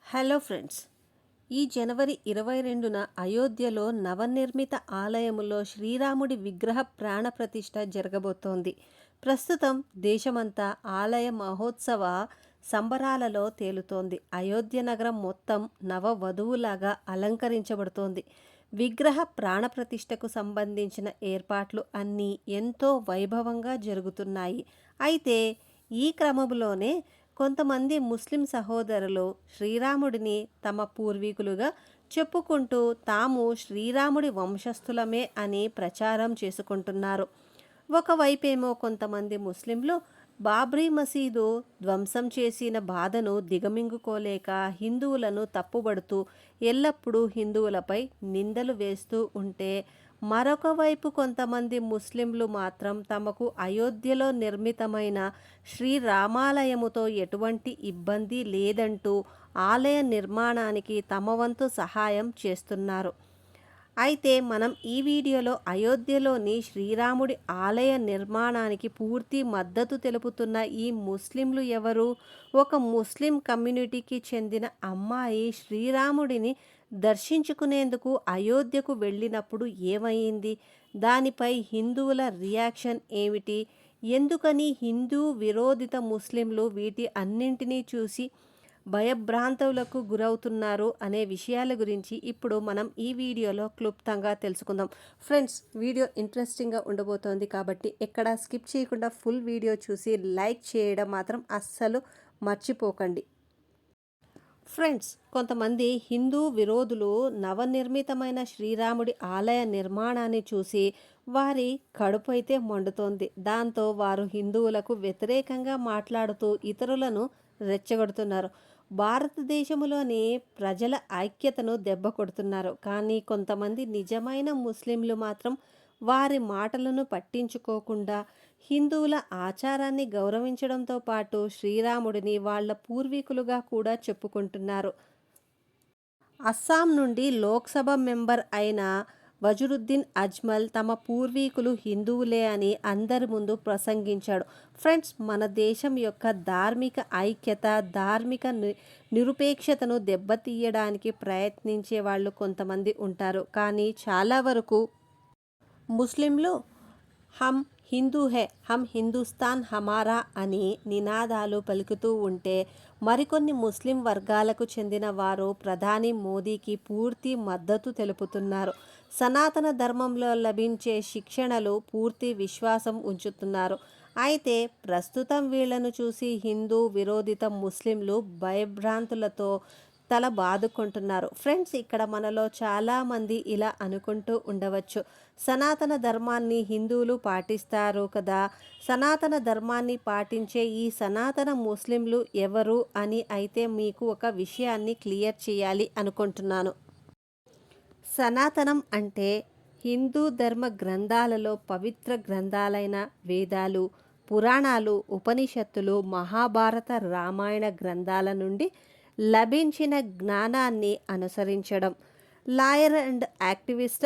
Hello friends. ఈ జనవరి 22న అయోధ్యలో నవనిర్మిత ఆలయములో శ్రీరాముడి విగ్రహ ప్రాణ ప్రతిష్ఠ జరగబోతోంది. ప్రస్తుతం దేశమంతా ఆలయ మహోత్సవ సంబరాలలో తేలుతోంది. అయోధ్య నగరం మొత్తం నవ వధువులాగా అలంకరించబడుతోంది. విగ్రహ ప్రాణప్రతిష్ఠకు సంబంధించిన ఏర్పాట్లు అన్నీ ఎంతో వైభవంగా జరుగుతున్నాయి. అయితే ఈ క్రమంలోనే కొంతమంది ముస్లిం సహోదరులు శ్రీరాముడిని తమ పూర్వీకులుగా చెప్పుకుంటూ తాము శ్రీరాముడి వంశస్థులమే అని ప్రచారం చేసుకుంటున్నారు. ఒకవైపేమో కొంతమంది ముస్లింలు బాబ్రీ మసీదు ధ్వంసం చేసిన బాధను దిగమింగుకోలేక హిందువులను తప్పుబడుతూ ఎల్లప్పుడూ హిందువులపై నిందలు వేస్తూ ఉంటే, మరొక వైపు కొంతమంది ముస్లింలు మాత్రం తమకు అయోధ్యలో నిర్మితమైన శ్రీరామాలయముతో ఎటువంటి ఇబ్బంది లేదంటూ ఆలయ నిర్మాణానికి తమ వంతు సహాయం చేస్తున్నారు. అయితే మనం ఈ వీడియోలో అయోధ్యలోని శ్రీరాముడి ఆలయ నిర్మాణానికి పూర్తి మద్దతు తెలుపుతున్న ఈ ముస్లింలు ఎవరు? ఒక ముస్లిం కమ్యూనిటీకి చెందిన అమ్మాయి శ్రీరాముడిని దర్శించుకునేందుకు అయోధ్యకు వెళ్ళినప్పుడు ఏమైంది? దానిపై హిందువుల రియాక్షన్ ఏమిటి? ఎందుకని హిందూ విరోధిత ముస్లింలు వీటి అన్నింటినీ చూసి భయభ్రాంతులకు గురవుతున్నారు అనే విషయాల గురించి ఇప్పుడు మనం ఈ వీడియోలో క్లుప్తంగా తెలుసుకుందాం. ఫ్రెండ్స్, వీడియో ఇంట్రెస్టింగ్గా ఉండబోతోంది కాబట్టి ఎక్కడా స్కిప్ చేయకుండా ఫుల్ వీడియో చూసి లైక్ చేయడం మాత్రం అస్సలు మర్చిపోకండి. ఫ్రెండ్స్, కొంతమంది హిందూ విరోధులు నవనిర్మితమైన శ్రీరాముడి ఆలయ నిర్మాణాన్ని చూసి వారి కడుపు అయితే మండుతోంది. దాంతో వారు హిందువులకు వ్యతిరేకంగా మాట్లాడుతూ ఇతరులను రెచ్చగొడుతున్నారు. భారతదేశంలోని ప్రజల ఐక్యతను దెబ్బ కొడుతున్నారు. కానీ కొంతమంది నిజమైన ముస్లింలు మాత్రం వారి మాటలను పట్టించుకోకుండా హిందువుల ఆచారాన్ని గౌరవించడంతో పాటు శ్రీరాముడిని వాళ్ళ పూర్వీకులుగా కూడా చెప్పుకుంటున్నారు. అస్సాం నుండి లోక్సభ మెంబర్ అయిన వజరుద్దీన్ అజ్మల్ తమ పూర్వీకులు హిందువులే అని అందరి ముందు ప్రసంగించాడు. ఫ్రెండ్స్, మన దేశం యొక్క ధార్మిక ఐక్యత, ధార్మిక నిరుపేక్షతను దెబ్బతీయడానికి ప్రయత్నించే వాళ్ళు కొంతమంది ఉంటారు. కానీ చాలా వరకు ముస్లింలు హమ్ హిందూ హే, హమ్ హిందుస్థాన్ హమారా అని నినాదాలు పలుకుతూ ఉంటే, మరికొన్ని ముస్లిం వర్గాలకు చెందిన వారు ప్రధాని మోదీకి పూర్తి మద్దతు తెలుపుతున్నారు. సనాతన ధర్మంలో లభించే శిక్షణలు పూర్తి విశ్వాసం ఉంచుతున్నారు. అయితే ప్రస్తుతం వీళ్లను చూసి హిందూ విరోధిత ముస్లింలు భయభ్రాంతులతో తల బాదుకుంటున్నారు. ఫ్రెండ్స్, ఇక్కడ మనలో చాలామంది ఇలా అనుకుంటూ ఉండవచ్చు, సనాతన ధర్మాన్ని హిందువులు పాటిస్తారు కదా, సనాతన ధర్మాన్ని పాటించే ఈ సనాతన ముస్లింలు ఎవరు అని అయితే మీకు ఒక విషయాన్ని క్లియర్ చేయాలి అనుకుంటున్నాను. సనాతనం అంటే హిందూ ధర్మ గ్రంథాలలో పవిత్ర గ్రంథాలైన వేదాలు, పురాణాలు, ఉపనిషత్తులు, మహాభారత, రామాయణ గ్రంథాల నుండి లభించిన జ్ఞానాన్ని అనుసరించడం. లాయర్ అండ్ యాక్టివిస్ట్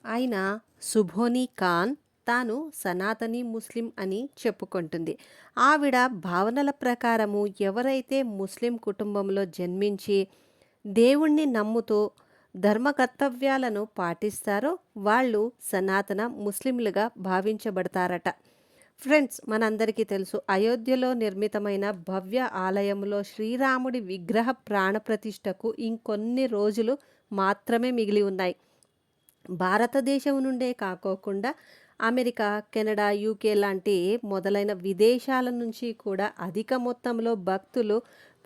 అయిన సుభోని ఖాన్ తాను సనాతని ముస్లిం అని చెప్పుకుంటుంది. ఆవిడ భావనల ప్రకారము ఎవరైతే ముస్లిం కుటుంబంలో జన్మించి దేవుణ్ణి నమ్ముతూ ధర్మ కర్తవ్యాలను పాటిస్తారో వాళ్ళు సనాతన ముస్లింలుగా భావించబడతారట. ఫ్రెండ్స్, మనందరికీ తెలుసు, అయోధ్యలో నిర్మితమైన భవ్య ఆలయంలో శ్రీరాముడి విగ్రహ ప్రాణప్రతిష్ఠకు ఇంకొన్ని రోజులు మాత్రమే మిగిలి ఉన్నాయి. భారతదేశం నుండే కాకోకుండా అమెరికా, కెనడా, యూకే లాంటి మొదలైన విదేశాల నుంచి కూడా అధిక మొత్తంలో భక్తులు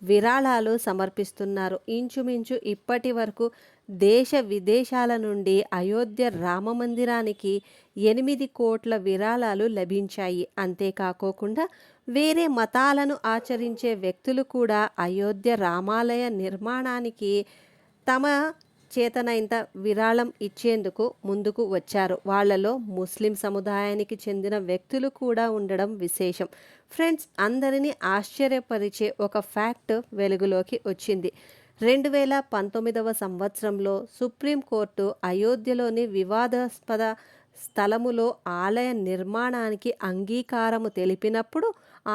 విరాళాలు సమర్పిస్తున్నారు. ఇంచుమించు ఇప్పటి వరకు దేశ విదేశాల నుండి అయోధ్య రామ మందిరానికి 8 కోట్ల విరాళాలు లభించాయి. అంతేకాకోకుండా వేరే మతాలను ఆచరించే వ్యక్తులు కూడా అయోధ్య రామాలయ నిర్మాణానికి తమ చేతనైనంత విరాళం ఇచ్చేందుకు ముందుకు వచ్చారు. వాళ్లలో ముస్లిం సముదాయానికి చెందిన వ్యక్తులు కూడా ఉండడం విశేషం. ఫ్రెండ్స్, అందరినీ ఆశ్చర్యపరిచే ఒక ఫ్యాక్ట్ వెలుగులోకి వచ్చింది. 2019 సంవత్సరంలో సుప్రీంకోర్టు అయోధ్యలోని వివాదాస్పద స్థలములో ఆలయ నిర్మాణానికి అంగీకారము తెలిపినప్పుడు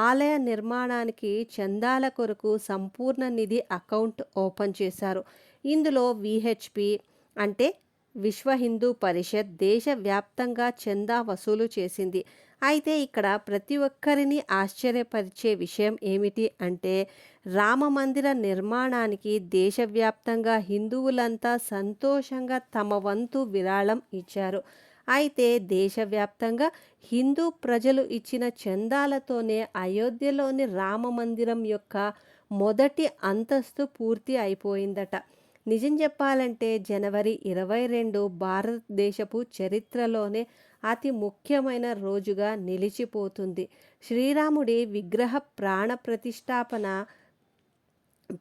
ఆలయ నిర్మాణానికి చందాల కొరకు సంపూర్ణ నిధి అకౌంట్ ఓపెన్ చేశారు. ఇందులో విహెచ్పి అంటే విశ్వ హిందూ పరిషత్ దేశవ్యాప్తంగా చందా వసూలు చేసింది. అయితే ఇక్కడ ప్రతి ఒక్కరిని ఆశ్చర్యపరిచే విషయం ఏమిటి అంటే రామమందిర నిర్మాణానికి దేశవ్యాప్తంగా హిందువులంతా సంతోషంగా తమ వంతు విరాళం ఇచ్చారు. అయితే దేశవ్యాప్తంగా హిందూ ప్రజలు ఇచ్చిన చందాలతోనే అయోధ్యలోని రామమందిరం యొక్క మొదటి అంతస్తు పూర్తి అయిపోయిందట. నిజం చెప్పాలంటే జనవరి 22 భారతదేశపు చరిత్రలోనే అతి ముఖ్యమైన రోజుగా నిలిచిపోతుంది. శ్రీరాముడి విగ్రహ ప్రాణ ప్రతిష్టాపన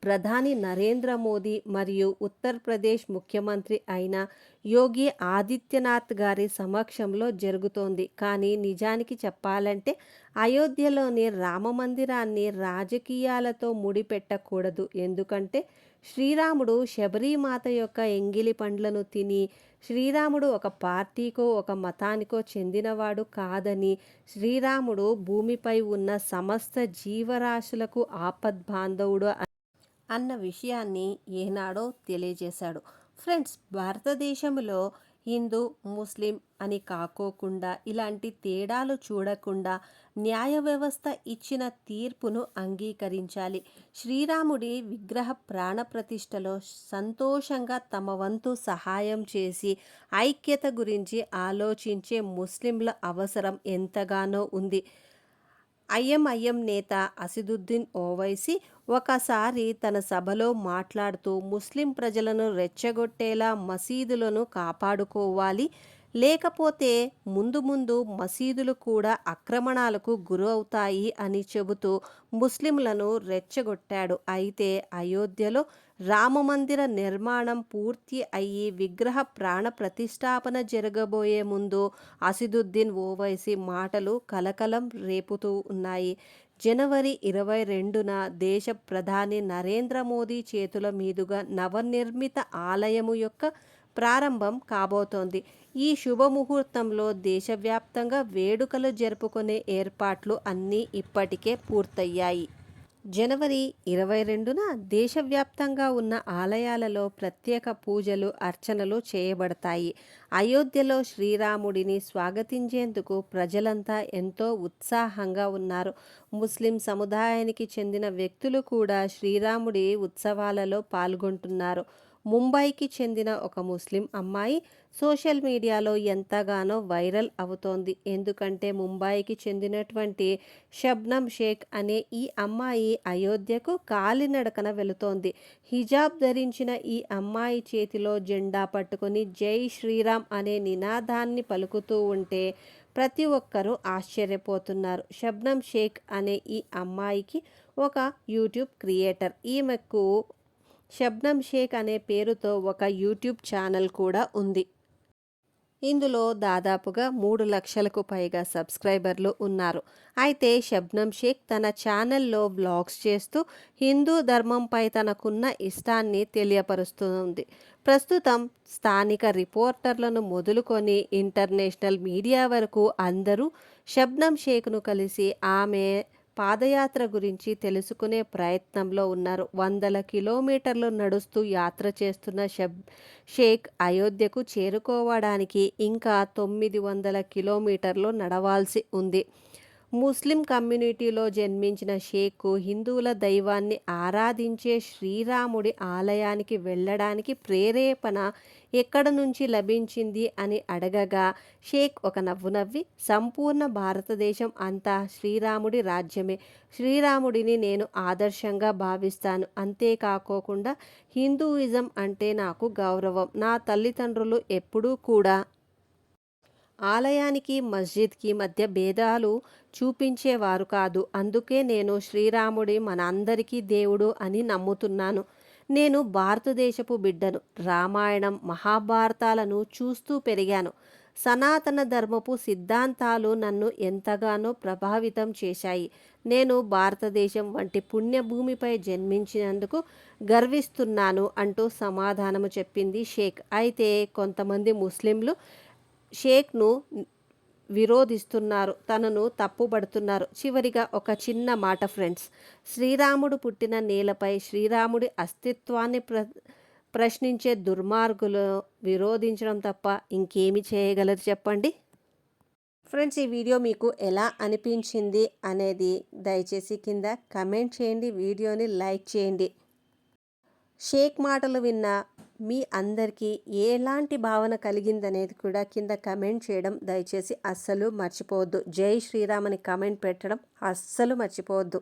ప్రధాని నరేంద్ర మోదీ మరియు ఉత్తరప్రదేశ్ ముఖ్యమంత్రి అయిన యోగి ఆదిత్యనాథ్ గారి సమక్షంలో జరుగుతోంది. కానీ నిజానికి చెప్పాలంటే అయోధ్యలోని రామమందిరాన్ని రాజకీయాలతో ముడిపెట్టకూడదు. ఎందుకంటే శ్రీరాముడు శబరిమాత యొక్క ఎంగిలి పండ్లను తిని శ్రీరాముడు ఒక పార్టీకో ఒక మతానికో చెందినవాడు కాదని, శ్రీరాముడు భూమిపై ఉన్న సమస్త జీవరాశులకు ఆపద్బాంధవుడు అన్న విషయాన్ని ఏనాడో తెలియజేశాడు. ఫ్రెండ్స్, భారతదేశంలో హిందూ ముస్లిం అని కాకోకుండా ఇలాంటి తేడాలు చూడకుండా న్యాయ వ్యవస్థ ఇచ్చిన తీర్పును అంగీకరించాలి. శ్రీరాముడి విగ్రహ ప్రాణప్రతిష్ఠలో సంతోషంగా తమ వంతు సహాయం చేసి ఐక్యత గురించి ఆలోచించే ముస్లింల అవసరం ఎంతగానో ఉంది. ఐఎంఐఎం నేత అసదుద్దీన్ ఓవైసీ ఒకసారి తన సభలో మాట్లాడుతూ ముస్లిం ప్రజలను రెచ్చగొట్టేలా మసీదులను కాపాడుకోవాలి, లేకపోతే ముందు ముందు మసీదులు కూడా ఆక్రమణలకు గురవుతాయి అని చెబుతూ ముస్లింలను రెచ్చగొట్టాడు. అయితే అయోధ్యలో రామమందిర నిర్మాణం పూర్తి అయ్యి విగ్రహ ప్రాణ ప్రతిష్టాపన జరగబోయే ముందు అసదుద్దీన్ ఓవైసీ మాటలు కలకలం రేపుతూ ఉన్నాయి. జనవరి 22న దేశ ప్రధాని నరేంద్ర మోదీ చేతుల మీదుగా నవనిర్మిత ఆలయము యొక్క ప్రారంభం కాబోతోంది. ఈ శుభముహూర్తంలో దేశవ్యాప్తంగా వేడుకలు జరుపుకునే ఏర్పాట్లు అన్నీ ఇప్పటికే పూర్తయ్యాయి. జనవరి 22న దేశవ్యాప్తంగా ఉన్న ఆలయాలలో ప్రత్యేక పూజలు అర్చనలు చేయబడతాయి. అయోధ్యలో శ్రీరాముడిని స్వాగతించేందుకు ప్రజలంతా ఎంతో ఉత్సాహంగా ఉన్నారు. ముస్లిం సముదాయానికి చెందిన వ్యక్తులు కూడా శ్రీరాముడి ఉత్సవాలలో పాల్గొంటున్నారు. ముంబైకి చెందిన ఒక ముస్లిం అమ్మాయి సోషల్ మీడియాలో ఎంతగానో వైరల్ అవుతోంది. ఎందుకంటే ముంబైకి చెందినటువంటి షబ్నం షేక్ అనే ఈ అమ్మాయి అయోధ్యకు కాలినడకన వెళుతోంది. హిజాబ్ ధరించిన ఈ అమ్మాయి చేతిలో జెండా పట్టుకొని జై శ్రీరామ్ అనే నినాదాన్ని పలుకుతూ ఉంటే ప్రతి ఒక్కరూ ఆశ్చర్యపోతున్నారు. షబ్నం షేక్ అనే ఈ అమ్మాయికి ఒక యూట్యూబ్ క్రియేటర్. ఈమెకు షబ్నం షేక్ అనే పేరుతో ఒక యూట్యూబ్ ఛానల్ కూడా ఉంది. ఇందులో దాదాపుగా 3 లక్షలకు పైగా సబ్స్క్రైబర్లు ఉన్నారు. అయితే షబ్నం షేక్ తన ఛానల్లో వ్లాగ్స్ చేస్తూ హిందూ ధర్మంపై తనకున్న ఇష్టాన్ని తెలియపరుస్తుంది. ప్రస్తుతం స్థానిక రిపోర్టర్లను మొదలుకొని ఇంటర్నేషనల్ మీడియా వరకు అందరూ షబ్నం షేక్ను కలిసి ఆమె పాదయాత్ర గురించి తెలుసుకునే ప్రయత్నంలో ఉన్నారు. వందల కిలోమీటర్లు నడుస్తూ యాత్ర చేస్తున్న షేక్ అయోధ్యకు చేరుకోవడానికి ఇంకా 900 కిలోమీటర్లు నడవాల్సి ఉంది. ముస్లిం కమ్యూనిటీలో జన్మించిన షేక్ హిందువుల దైవాన్ని ఆరాధించే శ్రీరాముడి ఆలయానికి వెళ్ళడానికి ప్రేరేపణ ఎక్కడ నుంచి లభించింది అని అడగగా షేక్ ఒక నవ్వు నవ్వి సంపూర్ణ భారతదేశం అంతా శ్రీరాముడి రాజ్యమే, శ్రీరాముడిని నేను ఆదర్శంగా భావిస్తాను, అంతేకాకోకుండా హిందూయిజం అంటే నాకు గౌరవం, నా తల్లిదండ్రులు ఎప్పుడూ కూడా ఆలయానికి మస్జిద్కి మధ్య భేదాలు చూపించేవారు కాదు, అందుకే నేను శ్రీరాముడి మనందరికీ దేవుడు అని నమ్ముతున్నాను, నేను భారతదేశపు బిడ్డను, రామాయణం మహాభారతాలను చూస్తూ పెరిగాను, సనాతన ధర్మపు సిద్ధాంతాలు నన్ను ఎంతగానో ప్రభావితం చేశాయి, నేను భారతదేశం వంటి పుణ్యభూమిపై జన్మించినందుకు గర్విస్తున్నాను అంటూ సమాధానము చెప్పింది షేక్. అయితే కొంతమంది ముస్లింలు షేక్ను విరోధిస్తున్నారు, తనను తప్పుబడుతున్నారు. చివరిగా ఒక చిన్న మాట ఫ్రెండ్స్, శ్రీరాముడు పుట్టిన నేలపై శ్రీరాముడి అస్తిత్వాన్ని ప్రశ్నించే దుర్మార్గులు విరోధించడం తప్ప ఇంకేమి చేయగలరు చెప్పండి. ఫ్రెండ్స్, ఈ వీడియో మీకు ఎలా అనిపించింది అనేది దయచేసి కింద కమెంట్ చేయండి, వీడియోని లైక్ చేయండి. షేక్ మాటలు విన్న మీ అందరికీ ఎలాంటి భావన కలిగిందనేది కూడా కింద కమెంట్ చేయడం దయచేసి అస్సలు మర్చిపోవద్దు. జై శ్రీరామ్ అని కమెంట్ పెట్టడం అస్సలు మర్చిపోవద్దు.